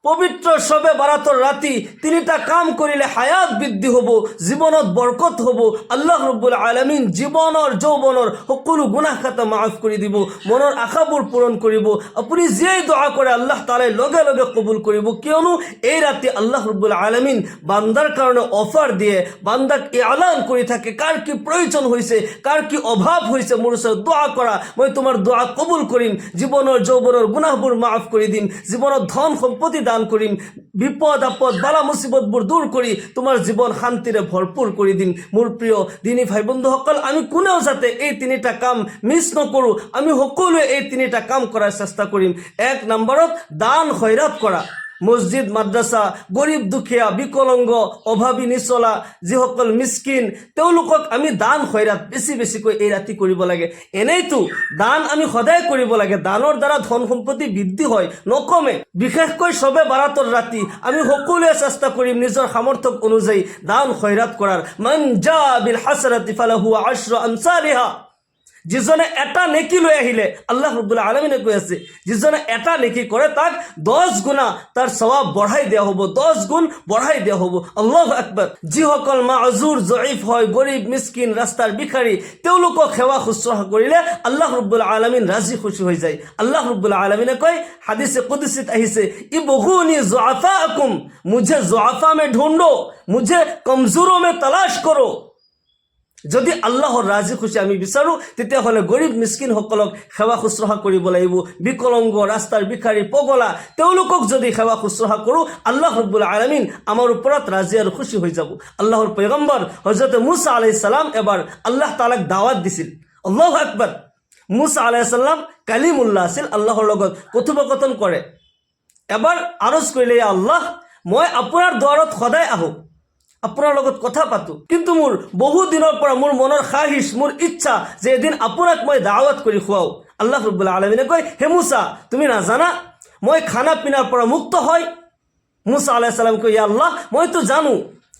পবিত্ৰ শবে বাৰাতৰ ৰাতি তিনিটা কাম কৰিলে হায়াত বৃদ্ধি হব, জীবনত বৰকত হব। আল্লাহ ৰব্বুল আলামিন জীবনৰ যৌৱনৰ সকলো গুনাহ খাতা মাফ কৰি দিব, মনৰ আশাবোৰ পূৰণ কৰিব। আপুনি যিয়েই দোয়া কৰে আল্লাহ তাআলাই লগে লগে কবুল কৰিব, কিয়নো এই ৰাতি আল্লাহ ৰব্বুল আলামিন বান্দাৰ কাৰণে অফাৰ দিয়ে, বান্দাক এলান কৰি থাকে কাৰ কি প্ৰয়োজন হৈছে, কাৰ কি অভাৱ হৈছে, মোৰ ওচৰত দোয়া কৰা, মই তোমাৰ দোয়া কবুল কৰিম, জীবনৰ যৌৱনৰ গুনাহবোৰ মাফ কৰি দিম, জীবনত ধন সম্পত্তি দান কৰিম, বিপদ আপদ বালা মুসিবতবোৰ দূৰ কৰি তোমাৰ জীৱন শান্তিৰে ভৰপূৰ কৰি দিম। মোৰ প্ৰিয় দিনী ভাই বন্ধুসকল, আমি কোনেও যাতে এই তিনিটা কাম মিছ নকৰোঁ, আমি সকলোৱে এই তিনিটা কাম কৰাৰ চেষ্টা কৰিম। 1 নম্বৰত দান খয়ৰাত কৰা। মসজিদ মাদ্ৰাছা, গৰীব দুখীয়া, বিকলংগ, অভাৱী নিচলা যিসকল মিসকিন, তেওঁলোকক আমি দান খয়ৰাত বেছি বেছিকৈ এই ৰাতি কৰিব লাগে। এনেইতো দান আমি সদায় কৰিব লাগে, দানৰ দ্বাৰা ধন সম্পত্তি বৃদ্ধি হয়, নকমে। বিশেষকৈ শবে বাৰাতৰ ৰাতি আমি সকলোৱে চেষ্টা কৰিম নিজৰ সামৰ্থ্য অনুযায়ী দান খয়ৰাত কৰাৰ। মান জা বিল হাসানাতি ফালাহু আশরু আমসালিহা। যিজনে এটা নেকি লৈ আহিলে, আল্লাহ রব্বুল আলামিনে কৈ আছে, যিজনে এটা নেকি কৰে তাক 10 গুণা তাৰ সওয়াব বঢ়াই দিয়া হ'ব, 10 গুণ বঢ়াই দিয়া হ'ব। আল্লাহু আকবার। যিসকল মা'জুৰ জয়ীফ হয়, গৰীব মিসকিন, ৰাস্তাৰ ভিখাৰী, তেওঁলোকক সেৱা শুশ্ৰূষা কৰিলে আল্লাহ ৰব্বুল আলামিন ৰাজি খুশি হৈ যায়। আল্লাহ রব্বুল আলামিনে কয়, হাদিসে কুদসিত আহিছে, ইবগুনি যুআফাকুম, মুঝে যুআফা মে ঢুঁढो, মুঝে কমজোরো মে তলাশ করো। যদি আল্লাহৰ ৰাজি খুশি আমি বিচাৰোঁ, তেতিয়াহ'লে গৰীব মিসকিন সকলক সেৱা শুশ্ৰূষা কৰিব লাগিব। বিকলংগ, ৰাস্তাৰ ভিখাৰী, পগলা, তেওঁলোকক যদি সেৱা শুশ্ৰূষা কৰোঁ, আল্লাহ ৰব্বুল আলামিন আমাৰ ওপৰত ৰাজি আৰু খুশি হৈ যাব। আল্লাহৰ পয়গম্বৰ হযৰত মুসা আলাইহিস সালাম এবাৰ আল্লাহ তাআলাক দাওয়াত দিছিল। আল্লাহু আকবাৰ। মুসা আলাইহিস সালাম কালিমুল্লাহ আছিল, আল্লাহৰ লগত কথোপকথন কৰে। এবাৰ আৰজ কৰিলে, আল্লাহ, মই আপোনাৰ দুৱাৰত সদায় আহোঁ, আপোনাৰ লগত কথা পাতো, কিন্তু মোৰ বহু দিনৰ পৰা মোৰ মনৰ খাহিশ, মোৰ ইচ্ছা যে এদিন আপোনাক মই দাওয়াত কৰি খুৱাও। আল্লাহ ৰব্বুল আলামিনে কয়, হে মুসা, তুমি নাজানা মই খানা পিনাৰ পৰা মুক্ত হয়? মুসা আলাইহিস সালাম কয়, ইয়া আল্লাহ, মইতো জানো,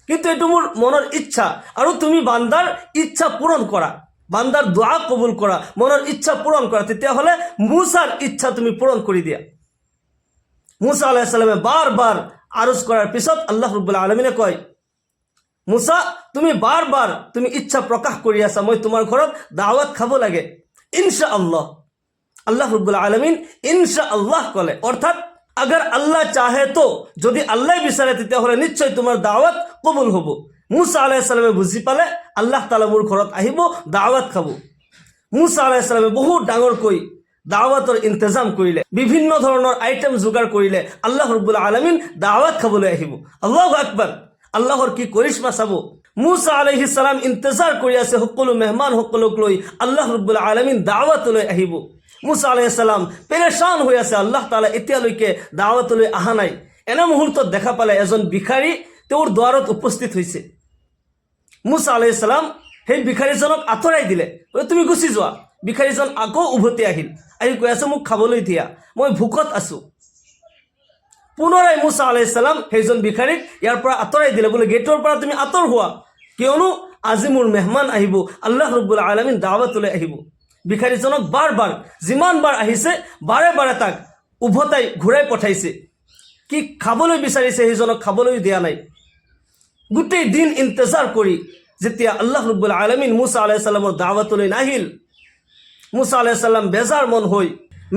কিন্তু এইটো মোৰ মনৰ ইচ্ছা, আৰু তুমি বান্দাৰ ইচ্ছা পূৰণ কৰা, বান্দাৰ দোয়া কবুল কৰা, মনৰ ইচ্ছা পূৰণ কৰা, তেতিয়াহ'লে মুসাৰ ইচ্ছা তুমি পূৰণ কৰি দিয়া। মুসা আলাইহিস সালামে বাৰবাৰ আৰজ কৰাৰ পিছত আল্লাহ ৰব্বুল আলামিনে কয়, মুসা, তুমি বাৰবাৰ তুমি ইচ্ছা প্ৰকাশ কৰি আছা, মই তোমাৰ ঘৰত দাওয়াত খাব লাগে, ইনশাআল্লাহ। আল্লাহ ৰব্বুল আলামিন ইনশাআল্লাহ কলে, অৰ্থাৎ अगर আল্লাহ চাহে তো, যদি আল্লাহ বিচাৰে তেতিয়াহ'লে নিশ্চয় তোমাৰ দাওয়াত কবুল হ'ব। মুসা আলাইহিস সালামে বুজি পালে আল্লাহ তাআলা মোৰ ঘৰত আহিব, দাওয়াত খাব। মুসা আলাইহিস সালামে বহুত ডাঙৰকৈ দাওয়াতৰ ইন্তজাম কৰিলে, বিভিন্ন ধৰণৰ আইটেম যোগাৰ কৰিলে, আল্লাহ ৰব্বুল আলামিন দাওয়াত খাবলৈ আহিব। আল্লাহু আকবাৰ। আল্লাহৰ কি কৰিশ্মা চাব। মুসা আলাইহিস সালাম ইন্তজাৰ কৰি আছে সকলো মেহমান সকলক লৈ, আল্লাহ ৰব্বুল আলামিন দাওয়াতলৈ আহিব। মুসা আলাইহিস সালাম পেৰেশান হৈ আছে, আল্লাহ তাআলা এতিয়ালৈকে দাওয়াতলৈ অহা নাই। এনে মুহূৰ্তত দেখা পালে এজন ভিখাৰী তেওঁৰ দুৱাৰত উপস্থিত হৈছে। মুসা আলাইহিস সালাম সেই ভিখাৰীজনক আঁতৰাই দিলে, তুমি গুচি যোৱা। ভিখাৰীজন আকৌ উভতি আহিল, আহি কৈ আছে, মোক খাবলৈ দিয়া, মই ভোকত আছো। পুনৰাই মুসা আলাইহিস সালাম সেইজন ভিখাৰীক ইয়াৰ পৰা আঁতৰাই দিলে, বোলে গেটৰ পৰা তুমি আঁতৰ হোৱা, কিয়নো আজি মোৰ মেহমান আহিব, আল্লাহ ৰব্বুল আলামিন দাওয়াতলৈ আহিব। ভিখাৰীজনক বাৰবাৰ যিমানবাৰ আহিছে বাৰে বাৰে তাক উভতাই ঘূৰাই পঠাইছে। কি খাবলৈ বিচাৰিছে সেইজনক খাবলৈ দিয়া নাই। গোটেই দিন ইন্তজাৰ কৰি যেতিয়া আল্লাহ ৰব্বুল আলামিন মুসা আলাইহিস সালামৰ দাওয়াতলৈ নাহিল, মুসা আলাইহিস সালাম বেজাৰ মন হৈ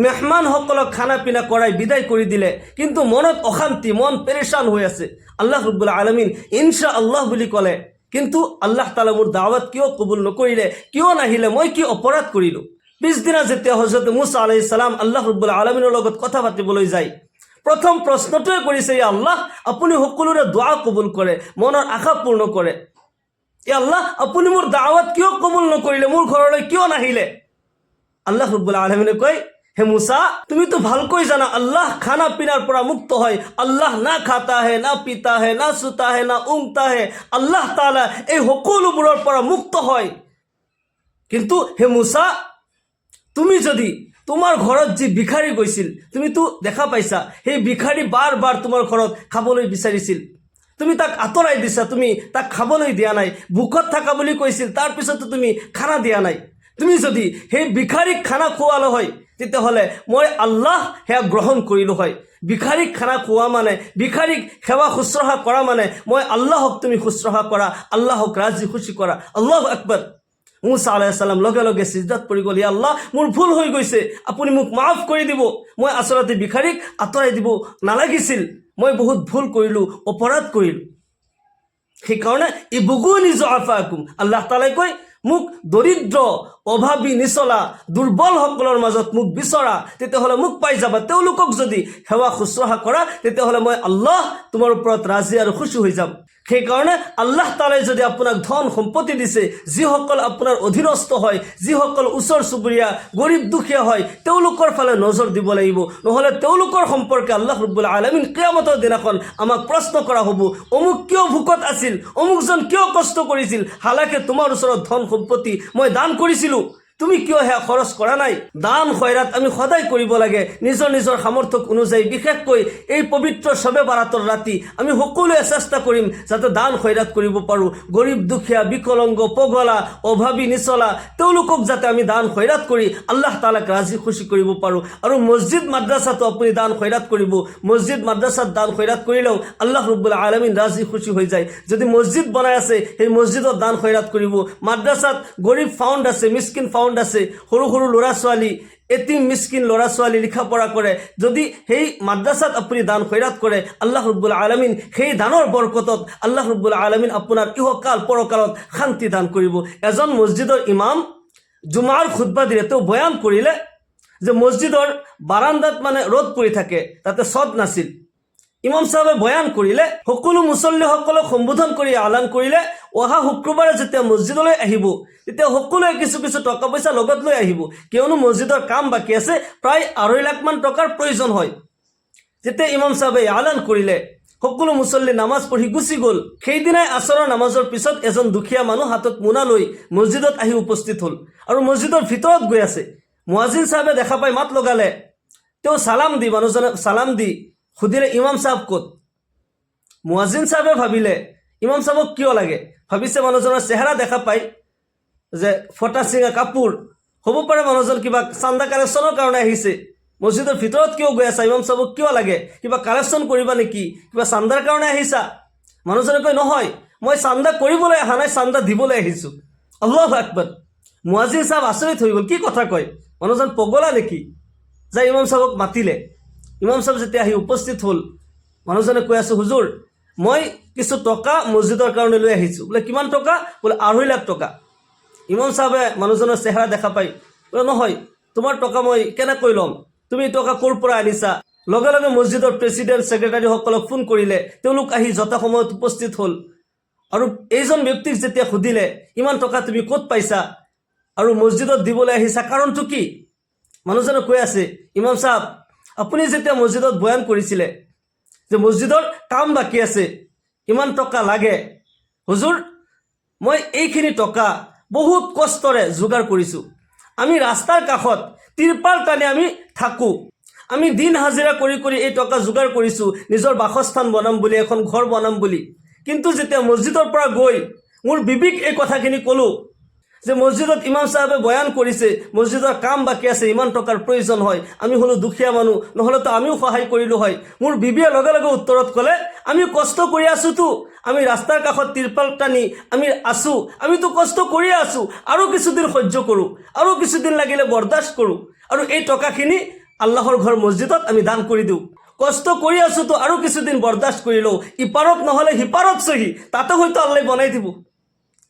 মেহমান সকলক খানা পিনা কৰাই বিদায় কৰি দিলে, কিন্তু মনত অশান্তি, মন পেৰেশান হৈ আছে। আল্লাহ ৰব্বুল আলামিন ইনশাআল্লাহ বুলি ক'লে, কিন্তু আল্লাহ তাআলা মোৰ দাওয়াত কিয় কবুল নকৰিলে, কিয় নাহিলে, মই কি অপৰাধ কৰিলো? পিছদিনা যেতিয়া হযৰত মুসা আলাইহিস সালাম আল্লাহ ৰব্বুল আলামিনৰ লগত কথা পাতিবলৈ যায়, প্ৰথম প্ৰশ্নটোৱে কৰিছে, ইয়া আল্লাহ, আপুনি সকলোৰে দোয়া কবুল কৰে, মনৰ আশা পূৰ্ণ কৰে। ইয়া আল্লাহ, আপুনি মোৰ দাওয়াত কিয় কবুল নকৰিলে, মোৰ ঘৰলৈ কিয় নাহিলে? আল্লাহ ৰব্বুল আলামিনে কয়, হে মুসা, তুমি তো ভালকৈ জানা আল্লাহ খানা পিনাৰ পৰা মুক্ত হয়। আল্লাহ না খাতা হে, না পিতা হে, না সুতা হে, না উংতা হে। আল্লাহ তাআলা এই সকলোবোৰৰ পৰা মুক্ত হয়। কিন্তু হে মুসা, তুমি যদি তোমাৰ ঘৰত যি ভিখাৰী গৈছিল, তুমি তো দেখা পাইছা, সেই ভিখাৰী বাৰ বাৰ তোমাৰ ঘৰত খাবলৈ বিচাৰিছিল, তুমি তাক আঁতৰাই দিছা, তুমি তাক খাবলৈ দিয়া নাই। ভোকত থাকা বুলি কৈছিল, তাৰপিছতো তুমি খানা দিয়া নাই। তুমি যদি সেই ভিখাৰীক খানা খুৱালে হয়, তেতিয়াহ'লে মই আল্লাহ সেয়া গ্ৰহণ কৰিলোঁ হয়। ভিখাৰীক খানা খোৱা মানে, ভিখাৰীক সেৱা শুশ্ৰূষা কৰা মানে মই আল্লাহক তুমি শুশ্ৰূষা কৰা, আল্লাহক ৰাজি খুচি কৰা। আল্লাহু আকবৰ। মুছা আলাইহিছ সালাম লগে লগে সিজদাত পৰি গ'ল, ইয়া আল্লাহ মোৰ ভুল হৈ গৈছে, আপুনি মোক মাফ কৰি দিব। মই আচলতে ভিখাৰীক আঁতৰাই দিব নালাগিছিল, মই বহুত ভুল কৰিলোঁ, অপৰাধ কৰিলোঁ। সেইকাৰণে ইবগুনি যুআফাকুম, আল্লাহ তাআলাই কয় মোক দৰিদ্ৰ, অভাৱী, নিচলা, দুৰ্বলসকলৰ মাজত মোক বিচৰা, তেতিয়াহ'লে মোক পাই যাবা। তেওঁলোকক যদি সেৱা শুশ্ৰূষা কৰা তেতিয়াহ'লে মই আল্লাহ তোমাৰ ওপৰত ৰাজি আৰু খুচি হৈ যাম। সেইকাৰণে আল্লাহ তাআলাই যদি আপোনাক ধন সম্পত্তি দিছে, যিসকল আপোনাৰ অধীনস্থ হয়, যিসকল ওচৰ চুবুৰীয়া গৰীব দুখীয়া হয়, তেওঁলোকৰ ফালে নজৰ দিব লাগিব। নহ'লে তেওঁলোকৰ সম্পৰ্কে আল্লাহ ৰব্বুল আলামিন কিয়ামতৰ দিনাখন আমাক প্ৰশ্ন কৰা হ'ব, অমুক কিয় ভোকত আছিল, অমুকজন কিয় কষ্ট কৰিছিল, হালাকে তোমাৰ ওচৰত ধন সম্পত্তি মই দান কৰিছিলোঁ, তুমি কিয় সেয়া খৰচ কৰা নাই। দান খয়ৰাত আমি সদায় কৰিব লাগে, নিজৰ নিজৰ সামৰ্থ্য অনুযায়ী। বিশেষকৈ এই পবিত্ৰ শবে বাৰাতৰ ৰাতি আমি সকলোৱে চেষ্টা কৰিম যাতে দান খয়ৰাত কৰিব পাৰোঁ। গৰীব দুখীয়া, বিকলংগ, পগলা, অভাৱী, নিচলা, তেওঁলোকক যাতে আমি দান খয়ৰাত কৰি আল্লাহ তাআলাক ৰাজি খুচি কৰিব পাৰোঁ। আৰু মছজিদ মাদ্ৰাছাতো আপুনি দান খয়ৰাত কৰিব। মছজিদ মাদ্ৰাছাত দান খয়ৰাত কৰিলেও আল্লাহ ৰব্বুল আলামিন ৰাজি খুচি হৈ যায়। যদি মছজিদ বনাই আছে সেই মছজিদত দান খয়ৰাত কৰিব। মাদ্ৰাছাত গৰীব ফাউণ্ড আছে, মিসকিন ফাউণ্ড আছে, সৰু সৰু ল'ৰা ছোৱালী, এতিম মিসকিন ল'ৰা ছোৱালী লিখা পঢ়া কৰে, যদি সেই মাদ্ৰাছাত আপুনি দান খয়ৰাত কৰে আল্লাহ ৰব্বুল আলামিন সেই দানৰ বৰকতত আল্লাহ ৰব্বুল আলামিন আপোনাৰ ইহকাল পৰকালত শান্তি দান কৰিব। এজন মছজিদৰ ইমাম জুমাৰ খুতবা দিলে, তেওঁ বয়ান কৰিলে যে মছজিদৰ বাৰান্দাত মানে ৰ'দ পৰি থাকে, তাতে ছদ নাছিল। ইমাম চাহাবে বয়ান কৰিলে, সকলো মুছল্লিসকলক সম্বোধন কৰি আলান কৰিলে, অহা শুক্ৰবাৰে যেতিয়া মছজিদলৈ আহিব তেতিয়া সকলোৱে কিছু কিছু টকা পইচা লগত লৈ আহিব, কিয়নো মছজিদৰ কাম বাকী আছে, প্ৰায় 2.5 লাখ মান টকাৰ প্ৰয়োজন হয়। যেতিয়া ইমাম চাহাবে আলান কৰিলে সকলো মুছল্লি নামাজ পঢ়ি গুচি গ'ল। সেইদিনাই আসৰৰ নামাজৰ পিছত এজন দুখীয়া মানুহ হাতত মোনা লৈ মছজিদত আহি উপস্থিত হ'ল আৰু মছজিদৰ ভিতৰত গৈ আছে। মুৱাজিন চাহাবে দেখা পাই মাত লগালে, তেওঁ সালাম দি, মানুহজনে সালাম দি সুধিলে ইমাম চাহাব ক'ত। মুৱাজিন চাহাবে ভাবিলে ইমাম চাহাবক কিয় লাগে, ভাবিছে মানুহজনৰ চেহেৰা দেখা পাই যে ফটা চিঙা কাপোৰ, হ'ব পাৰে মানুহজন কিবা চান্দা কালেকশ্যনৰ কাৰণে আহিছে। মছজিদৰ ভিতৰত কিয় গৈ আছা, ইমাম চাহাবক কিয় লাগে, কিবা কালেকশ্যন কৰিবা নেকি, কিবা চান্দাৰ কাৰণে আহিছা। মানুহজনে কয় নহয়, মই চান্দা কৰিবলৈ অহা নাই, চান্দা দিবলৈ আহিছোঁ। আল্লাহু আকবৰ। মুৱাজিন চাহাব আচৰিত হৈ গ'ল, কি কথা কয়, মানুহজন পগলা নেকি। যাই ইমাম চাহাবক মাতিলে। ইমাম চাহাব যেতিয়া আহি উপস্থিত হ'ল, মানুহজনে কৈ আছে, হুজুৰ মই কিছু টকা মছজিদৰ কাৰণে লৈ আহিছোঁ। বোলে কিমান টকা, বোলে 2.5 লাখ টকা। ইমাম চাহাবে মানুহজনৰ চেহেৰা দেখা পাই বোলে নহয়, তোমাৰ টকা মই কেনেকৈ ল'ম, তুমি টকা ক'ৰ পৰা আনিছা। লগে লগে মছজিদৰ প্ৰেছিডেণ্ট ছেক্ৰেটাৰীসকলক ফোন কৰিলে, তেওঁলোক আহি যথা সময়ত উপস্থিত হ'ল। আৰু এইজন ব্যক্তিক যেতিয়া সুধিলে ইমান টকা তুমি ক'ত পাইছা আৰু মছজিদত দিবলৈ আহিছা, কাৰণটো কি। মানুহজনে কৈ আছে, ইমাম চাহাব আপুনি যেতিয়া মছজিদত বয়ান কৰিছিলে যে মছজিদৰ কাম বাকী আছে, ইমান টকা লাগে, হুজুৰ মই এইখিনি টকা বহুত কষ্টৰে যোগাৰ কৰিছোঁ। আমি ৰাস্তাৰ কাষত তিৰপাল টানি আমি থাকোঁ, আমি দিন হাজিৰা কৰি কৰি এই টকা যোগাৰ কৰিছোঁ নিজৰ বাসস্থান বনাম বুলি, এখন ঘৰ বনাম বুলি। কিন্তু যেতিয়া মছজিদৰ পৰা গৈ মোৰ বিবিক এই কথাখিনি ক'লোঁ যে মছজিদত ইমাম চাহাবে বয়ান কৰিছে মছজিদৰ কাম বাকী আছে, ইমান টকাৰ প্ৰয়োজন হয়, আমি হ'লো দুখীয়া মানুহ, নহ'লেতো আমিও সহায় কৰিলোঁ হয়। মোৰ বিবিয়ে লগে লগে উত্তৰত ক'লে, আমি কষ্ট কৰি আছোঁতো, আমি ৰাস্তাৰ কাষত তিৰপাল টানি আমি আছোঁ, আমিতো কষ্ট কৰিয়ে আছোঁ, আৰু কিছুদিন সহ্য কৰোঁ, আৰু কিছুদিন লাগিলে বৰদাস্ত কৰোঁ, আৰু এই টকাখিনি আল্লাহৰ ঘৰ মছজিদত আমি দান কৰি দিওঁ। কষ্ট কৰি আছোঁতো, আৰু কিছুদিন বৰদাস্ত কৰি লওঁ, ইপাৰত নহ'লে সিপাৰত চহী, তাতে হয়তো আল্লাহ বনাই দিব।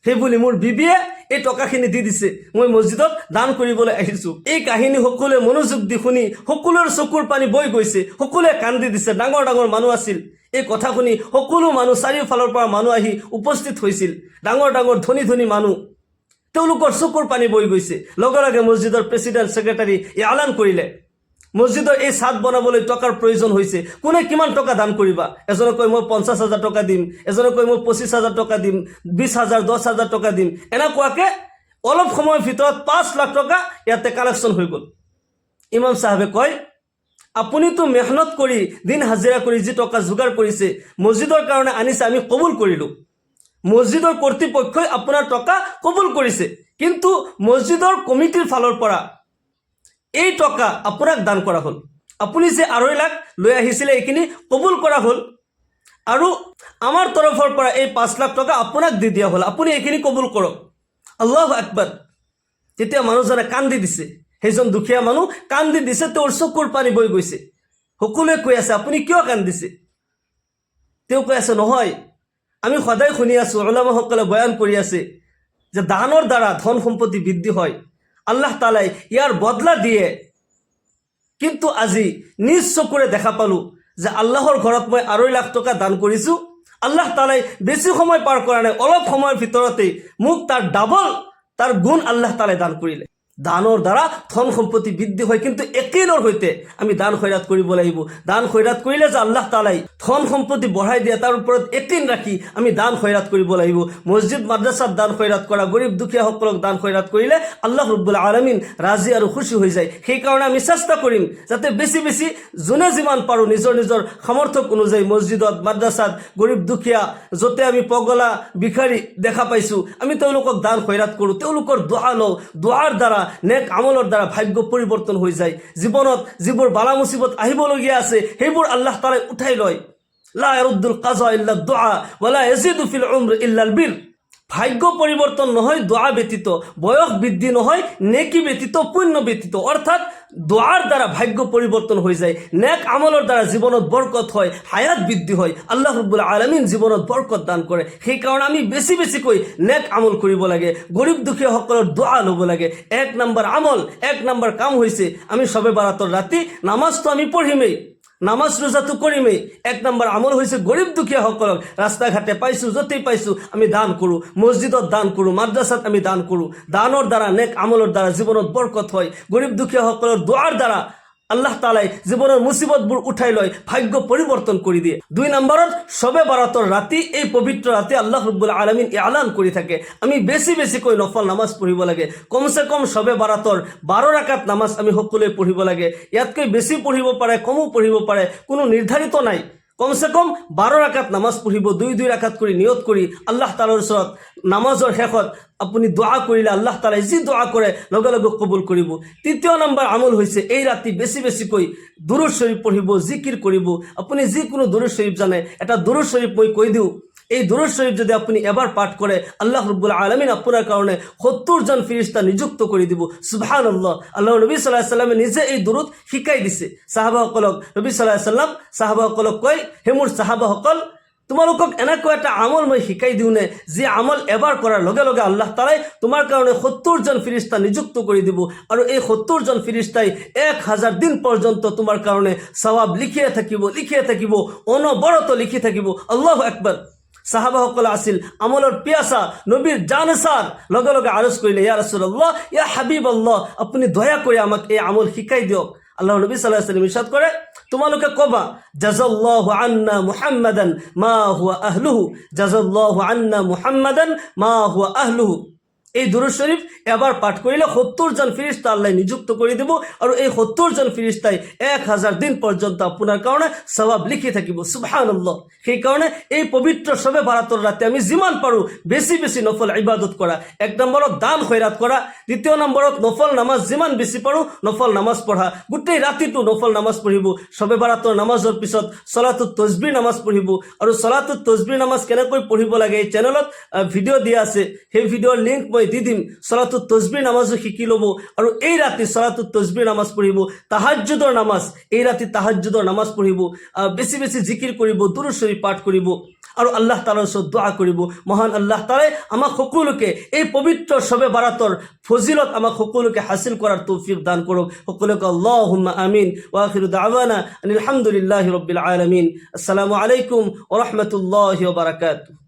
সেইবুলি মোৰ বিবিয়ে এই টকাখিনি দি দিছে, মই মছজিদত দান কৰিবলৈ আহিছোঁ। এই কাহিনী সকলোৱে মনোযোগ দি শুনি সকলোৰে চকুৰ পানী বৈ গৈছে, সকলোৱে কান্দি দিছে। ডাঙৰ ডাঙৰ মানুহ আছিল, এই কথা শুনি সকলো মানুহ চাৰিওফালৰ পৰা মানুহ আহি উপস্থিত হৈছিল। ডাঙৰ ডাঙৰ ধনী ধনী মানুহ, তেওঁলোকৰ চকুৰ পানী বৈ গৈছে। লগে লগে মছজিদৰ প্ৰেছিডেণ্ট ছেক্ৰেটাৰী আলান কৰিলে, মছজিদৰ এই ছাদ বনাবলৈ টকাৰ প্ৰয়োজন হৈছে, কোনে কিমান টকা দান কৰিবা। এজনে কয় মই 50,000 টকা দিম, এজনে কয় মই 25,000 টকা দিম, 20,000 10,000 টকা দিম। এনেকুৱাকৈ অলপ সময়ৰ ভিতৰত 5 লাখ টকা ইয়াতে কালেকশ্যন হৈ গ'ল। ইমাম চাহাবে কয়, আপুনিতো মেহনত কৰি দিন হাজিৰা কৰি যি টকা যোগাৰ কৰিছে মছজিদৰ কাৰণে আনিছে, আমি কবুল কৰিলোঁ, মছজিদৰ কৰ্তৃপক্ষই আপোনাৰ টকা কবুল কৰিছে, কিন্তু মছজিদৰ কমিটিৰ ফালৰ পৰা এই টকা আপোনাক দান কৰা হ'ল। আপুনি যে 2.5 লাখ লৈ আহিছিলে এইখিনি কবুল কৰা হ'ল আৰু আমাৰ তৰফৰ পৰা এই 5 লাখ টকা আপোনাক দি দিয়া হ'ল। আপুনি এইখিনি কবুল কৰক। আল্লাহু আকবাৰ। তেতিয়া মানুহজনে কান্দি দিছে, সেইজন দুখীয়া মানুহ কান্দি দিছে, তেওঁৰ চকুৰ পানী বৈ গৈছে। সকলোৱে কৈ আছে আপুনি কিয় কান্দিছে? তেওঁ কৈ আছে নহয়, আমি সদায় শুনি আছোঁ, উলামাসকলে বয়ান কৰি আছে যে দানৰ দ্বাৰা ধন সম্পত্তি বৃদ্ধি হয়, আল্লাহ তাআলাই ইয়াৰ বদলা দিয়ে। কিন্তু আজি নিজ চকুৰে দেখা পালোঁ যে আল্লাহৰ ঘৰত মই 2.5 লাখ টকা দান কৰিছোঁ, আল্লাহ তাআলাই বেছি সময় পাৰ কৰা নাই, অলপ সময়ৰ ভিতৰতে মোক তাৰ ডাবল, তাৰ গুণ আল্লাহ তাআলাই দান কৰিলে। দানৰ দ্বাৰা ধন সম্পত্তি বৃদ্ধি হয়, কিন্তু একেইনৰ সৈতে আমি দান খৈৰাত কৰিব লাগিব। দান খৈৰাত কৰিলে যে আল্লাহ তাআলাই ধন সম্পত্তি বঢ়াই দিয়ে, তাৰ ওপৰত একিন ৰাখি আমি দান খৈৰাত কৰিব লাগিব। মছজিদ মাদ্ৰাছাত দান খৈৰাত কৰা, গৰীব দুখীয়াসকলক দান খৈৰাত কৰিলে আল্লাহ ৰব্বুল আলামিন ৰাজি আৰু খুশি হৈ যায়। সেইকাৰণে আমি চেষ্টা কৰিম যাতে বেছি বেছি যোনে যিমান পাৰোঁ নিজৰ নিজৰ সামৰ্থ্য অনুযায়ী মছজিদত, মাদ্ৰাছাত, গৰীব দুখীয়া য'তে আমি পগলা ভিখাৰী দেখা পাইছোঁ, আমি তেওঁলোকক দান খৈৰাত কৰোঁ, তেওঁলোকৰ দোৱা লওঁ। দোৱাৰ দ্বাৰা, নেক আমলৰ দ্বাৰা ভাগ্য পৰিৱৰ্তন হৈ যায়। জীৱনত যিবোৰ বালা মুসিবত আহিবলগীয়া আছে সেইবোৰ আল্লাহ তাআলাই উঠাই লয়। লা ইয়াৰুদ্দুল কাজা ইল্লা দুআ ওয়ালা ইয়াজিদু ফিল উমর ইল্লাল বির। ভাগ্য পরিবর্তন নহয় দোয়া ব্যতীত, বয়স বৃদ্ধি নহয় নেকি ব্যতীত, পুণ্য ব্যতীত। অর্থাৎ দোয়ার দ্বারা ভাগ্য পরিবর্তন হয়ে যায়, নেক আমলের দ্বারা জীবনত বরকত হয়, হায়াত বৃদ্ধি হয়, আল্লাহ রব্বুল আলামিন জীবনত বরকত দান করে। সেই কারণে আমি বেশি বেশিকৈ নেক আমল কৰিব লাগে, গৰিব দুখীয়াসকলৰ দোয়া ল'ব লাগে। 1 নম্বৰ আমল, 1 নম্বৰ কাম হৈছে আমি শবে বাৰাতৰ ৰাতি নামাজ তো আমি পঢ়িমেই, নামাজ ৰোজাটো কৰিমেই। 1 নম্বৰ আমল হৈছে গৰীব দুখীয়াসকলক ৰাস্তা ঘাটে পাইছোঁ, য'তেই পাইছোঁ আমি দান কৰোঁ, মছজিদত দান কৰোঁ, মাদ্ৰাছাত আমি দান কৰোঁ। দানৰ দ্বাৰা, নেক আমলৰ দ্বাৰা জীৱনত বৰকত হয়। গৰীব দুখীয়াসকলৰ দোৱাৰ দ্বাৰা আল্লাহ তাআলাই জীৱনৰ মুসিবতবোৰ উঠাই লয়, ভাগ্য পৰিৱৰ্তন কৰি দিয়ে। 2 নম্বৰত শবে বাৰাতৰ ৰাতি, এই পবিত্ৰ ৰাতি আল্লাহ ৰব্বুল আলামিন এলান কৰি থাকে আমি বেছি বেছিকৈ নফল নামাজ পঢ়িব লাগে। কমসে কম শবে বাৰাতৰ 12 ৰাকাত নামাজ আমি সকলোৱে পঢ়িব লাগে। ইয়াতকৈ বেছি পঢ়িব পাৰে, কমো পঢ়িব পাৰে, কোনো নিৰ্ধাৰিত নাই। কমসে কম 12 ৰাকাত নামাজ পঢ়িব, 2 ৰাকাত কৰি নিয়ত কৰি আল্লাহ তাআলাৰ ওচৰত নামাজৰ শেষত আপুনি দোয়া কৰিলে আল্লাহ তাআলাই যি দোয়া কৰে লগে লগে কবুল কৰিব। 3 নম্বৰ আমল হৈছে এই ৰাতি বেছি বেছিকৈ দুৰুদ শৰীফ পঢ়িব, জিকিৰ কৰিব। আপুনি যিকোনো দুৰুদ শৰীফ জানে, এটা দুৰুদ শৰীফ মই কৈ দিওঁ। এই দুৰুদ শৰীফ যদি আপুনি এবাৰ পাঠ কৰে আল্লাহ ৰব্বুল আলামিন আপোনাৰ কাৰণে 70 জন ফেৰেশতা নিযুক্ত কৰি দিব। সুবহানাল্লাহ। আল্লাহ নবী সাল্লাল্লাহু আলাইহি ওয়াসাল্লামে নিজে এই দুৰুদ শিকাই দিছে সাহাবাসকলক। নবী সাল্লাল্লাহু আলাইহি ওয়াসাল্লাম সাহাবাসকলক কয়, হে মোৰ সাহাবাসকল, তোমালোকক এনেকুৱা এটা আমল মই শিকাই দিওঁ নে যি আমল এবাৰ কৰাৰ লগে লগে আল্লাহ তাআলাই তোমাৰ কাৰণে 70 জন ফেৰেশতা নিযুক্ত কৰি দিব, আৰু এই 70 জন ফেৰেশতাই 1000 দিন পৰ্যন্ত তোমাৰ কাৰণে সওয়াব লিখিয়ে থাকিব, অনবৰত লিখি থাকিব। আল্লাহু আকবাৰ। সাহাবাসকল আছিল আমলৰ পিয়াসা, নবীৰ জানসাৰ। লগে লগে আৰজ কৰিলে, ইয়া ৰাসূলুল্লাহ, ইয়া হাবিবাল্লাহ, আপুনি দয়া কৰি আমাক এই আমল শিকাই দিয়ক। আল্লাহ নবী সাল্লাল্লাহু আলাইহি ওয়াসাল্লাম ইরশাদ করে, তোমালোকে কবা, জাযাল্লাহু আন্না মুহাম্মাদান মা হুয়া আহলুহু, জাযাল্লাহু আন্না মুহাম্মাদান মা হুয়া আহলুহু। এই দুরূদ শরীফ এবার পাঠ করিলে 70 জন ফেরেশতা আল্লাহ নিযুক্ত করে দিব, আর এই 70 জন ফেরেশতাই 1000 দিন পর্যন্ত আপনার কারণে সওয়াব লিখে থাকিব। সুবহানাল্লাহ। সেই কারণে এই পবিত্র শবে বারাতর রাতে আমি যিমান পারো বেশি বেশি নফল ইবাদত করা। 1 নম্বরত দান খয়রাত করা, 2 নম্বরত নফল নামাজ যিমান বেশি পারো নফল নামাজ পড়া। গোটেই রাতিটো নফল নামাজ পড়িব। শবে বারাতর নামাজৰ পিছত সলাতুত তসবিহ নামাজ পড়িব, আর সলাতুত তসবিহ নামাজ কেনেকৈ পড়িব লাগে এই চ্যানেলত ভিডিও দিয়া আছে, সেই ভিডিওর লিংক মই দি দিম। সলাতুত তসবিহ নামাজও শিকি ল'ব, আৰু এই ৰাতি সলাতুত তসবিহ নামাজ পঢ়িব। তাহাজ্জুদৰ নামাজ, এই ৰাতি তাহাজ্জুদৰ নামাজ পঢ়িব, বেছি বেছি জিকিৰ কৰিব, দুৰূদ শৰীফ পাঠ কৰিব, আৰু আল্লাহ তাআলাৰ ওচৰত দোয়া কৰিব। মহান আল্লাহ তাআলাই আমাক সকলোকে এই পবিত্ৰ শবে বাৰাতৰ ফজিলত আমাক সকলোকে হাসিল কৰাৰ তৌফিক দান কৰক। সকলোকে আল্লাহুম্মা আমিন। ওয়া আখিৰু দাওয়ানা আলহামদুলিল্লাহি ৰাব্বিল আলামিন। আসসালামু আলাইকুম ওয়া ৰাহমাতুল্লাহি ওয়া বাৰাকাতুহু।